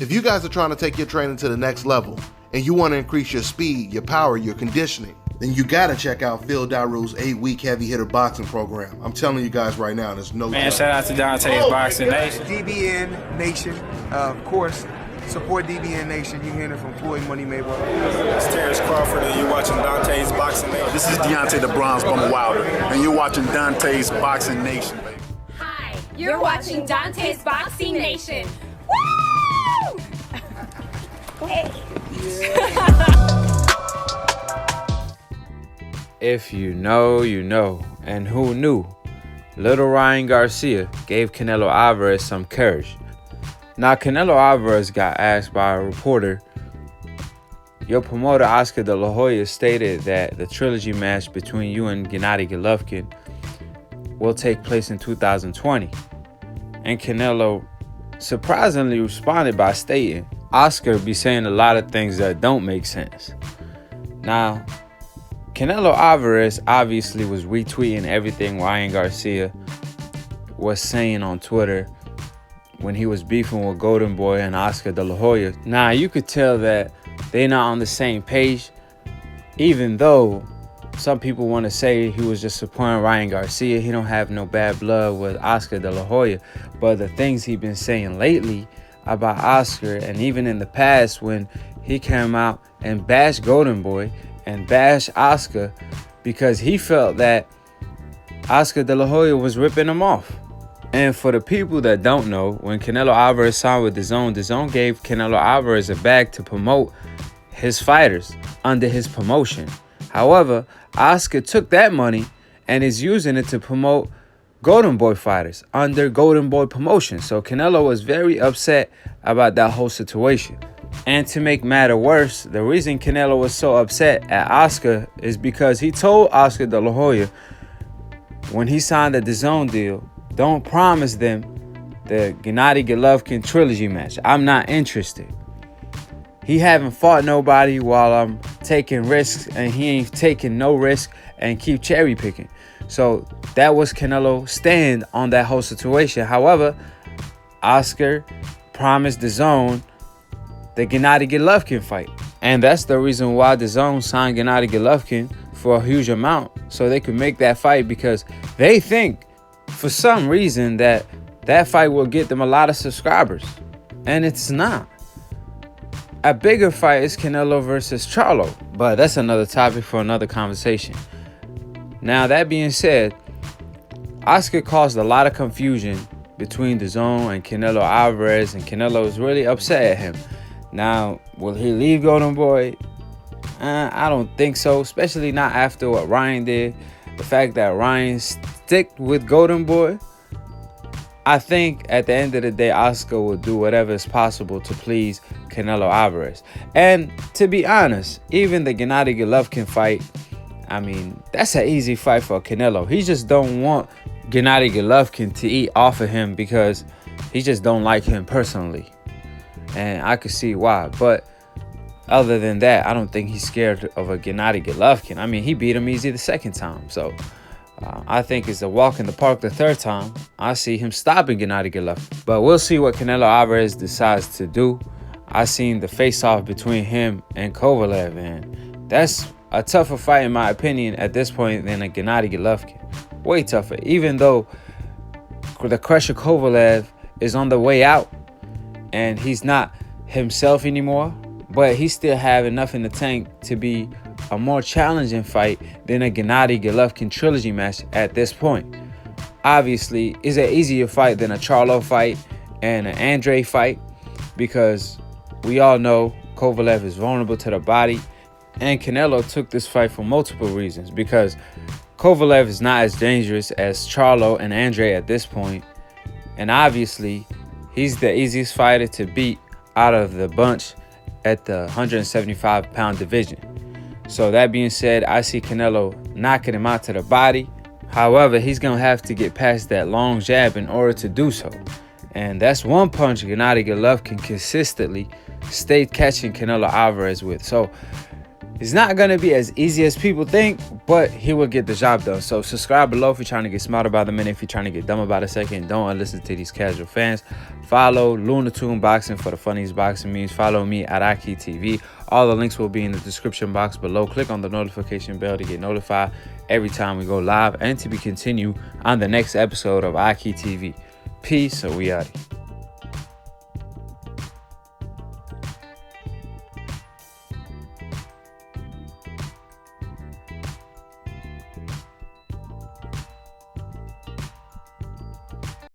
If you guys are trying to take your training to the next level and you want to increase your speed, your power, your conditioning, then you gotta check out Phil Daru's 8-week heavy hitter boxing program. I'm telling you guys right now, there's no Man, shout out to Dante's Boxing Nation. DBN Nation, of course. Support DBN Nation. You're hearing it from Floyd Money Mayweather. It's Terrence Crawford, and you're watching Dante's Boxing Nation. This is Deontay the Bronze Bomber Wilder, and you're watching Dante's Boxing Nation, baby. Hi, you're watching Dante's Boxing Nation. Woo! Hey. If you know, you know. And who knew? Little Ryan Garcia gave Canelo Alvarez some courage. Now, Canelo Alvarez got asked by a reporter, your promoter Oscar De La Hoya stated that the trilogy match between you and Gennady Golovkin will take place in 2020. And Canelo surprisingly responded by stating, Oscar be saying a lot of things that don't make sense. Now, Canelo Alvarez obviously was retweeting everything Ryan Garcia was saying on Twitter when he was beefing with Golden Boy and Oscar De La Hoya. Now, you could tell that they're not on the same page, even though some people want to say he was just supporting Ryan Garcia. He don't have no bad blood with Oscar De La Hoya. But the things he's been saying lately about Oscar, and even in the past when he came out and bashed Golden Boy and bashed Oscar because he felt that Oscar De La Hoya was ripping him off. And for the people that don't know, when Canelo Alvarez signed with DAZN gave Canelo Alvarez a bag to promote his fighters under his promotion. However, Oscar took that money and is using it to promote Golden Boy fighters under Golden Boy promotion. So Canelo was very upset about that whole situation. And to make matter worse, the reason Canelo was so upset at Oscar is because he told Oscar De La Hoya when he signed the DAZN deal, don't promise them the Gennady Golovkin trilogy match. I'm not interested. He haven't fought nobody while I'm taking risks, and he ain't taking no risk and keep cherry picking. So that was Canelo's stand on that whole situation. However, Oscar promised DAZN the Gennady Golovkin fight. And that's the reason why DAZN signed Gennady Golovkin for a huge amount, so they could make that fight, because they think for some reason that fight will get them a lot of subscribers. And it's not. A bigger fight is Canelo versus Charlo, but that's another topic for another conversation. Now, that being said, Oscar caused a lot of confusion between DAZN and Canelo Alvarez, and Canelo is really upset at him. Now, will he leave Golden Boy? I don't think so, especially not after what Ryan did. The fact that Ryan stick with Golden Boy, I think at the end of the day, Oscar will do whatever is possible to please Canelo Alvarez. And to be honest, even the Gennady Golovkin fight, I mean, that's an easy fight for Canelo. He just don't want Gennady Golovkin to eat off of him because he just don't like him personally. And I could see why. But other than that, I don't think he's scared of a Gennady Golovkin. I mean, he beat him easy the second time. So I think it's a walk in the park the third time. I see him stopping Gennady Golovkin. But we'll see what Canelo Alvarez decides to do. I seen the face-off between him and Kovalev, and that's a tougher fight in my opinion at this point than a Gennady Golovkin. Way tougher. Even though the Crusher Kovalev is on the way out and he's not himself anymore, but he still have enough in the tank to be a more challenging fight than a Gennady Golovkin trilogy match at this point. Obviously, it's an easier fight than a Charlo fight and an Andrade fight, because we all know Kovalev is vulnerable to the body, and Canelo took this fight for multiple reasons, because Kovalev is not as dangerous as Charlo and Andrade at this point, and obviously he's the easiest fighter to beat out of the bunch at the 175-pound division. So that being said, I see Canelo knocking him out to the body. However, he's going to have to get past that long jab in order to do so. And that's one punch Gennady Golovkin consistently stayed catching Canelo Alvarez with. So It's not going to be as easy as people think, but he will get the job done. So subscribe below if you're trying to get smarter by the minute. If you're trying to get dumb about a second, don't listen to these casual fans. Follow Lunatoon Boxing for the funniest boxing memes. Follow me at Aki TV. All the links will be in the description box below. Click on the notification bell to get notified every time we go live and to be continued on the next episode of Aki TV. Peace, and we out.